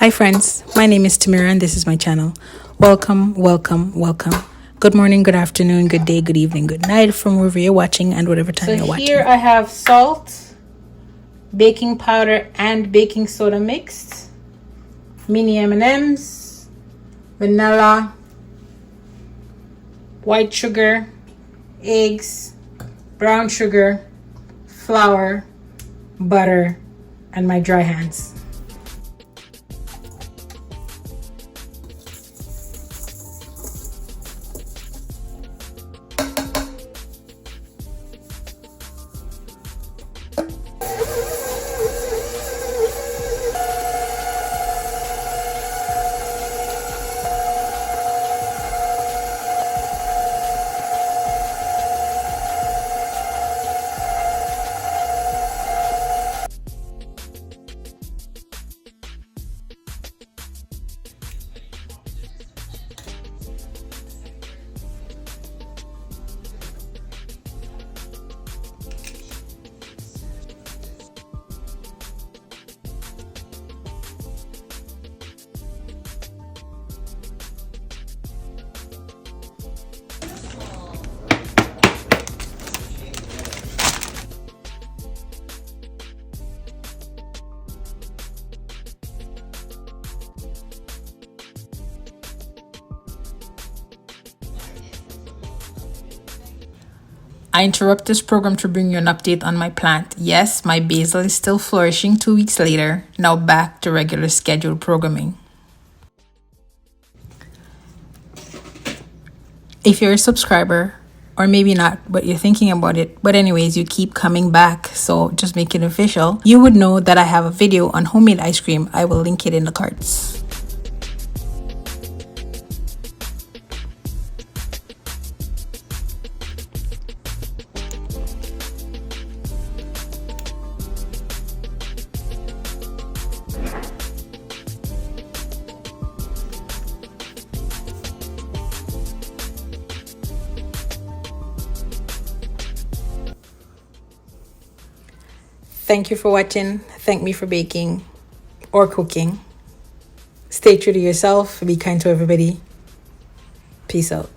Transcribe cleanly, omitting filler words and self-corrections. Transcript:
Hi friends, my name is Tamira and this is my channel. Welcome. Good morning, good afternoon, good day, good evening, good night from wherever you're watching and whatever time you're watching. So here I have salt, baking powder and baking soda mixed, mini M&Ms, vanilla, white sugar, eggs, brown sugar, flour, butter, and my dry hands. I interrupt this program to bring you an update on my plant. Yes, my basil is still flourishing 2 weeks later. Now back to regular scheduled programming. If you're a subscriber, or maybe not, but you're thinking about it, but anyways, you keep coming back, so just make it official, you would know that I have a video on homemade ice cream. I will link it in the cards. Thank you for watching. Thank me for baking or cooking. Stay true to yourself. Be kind to everybody. Peace out.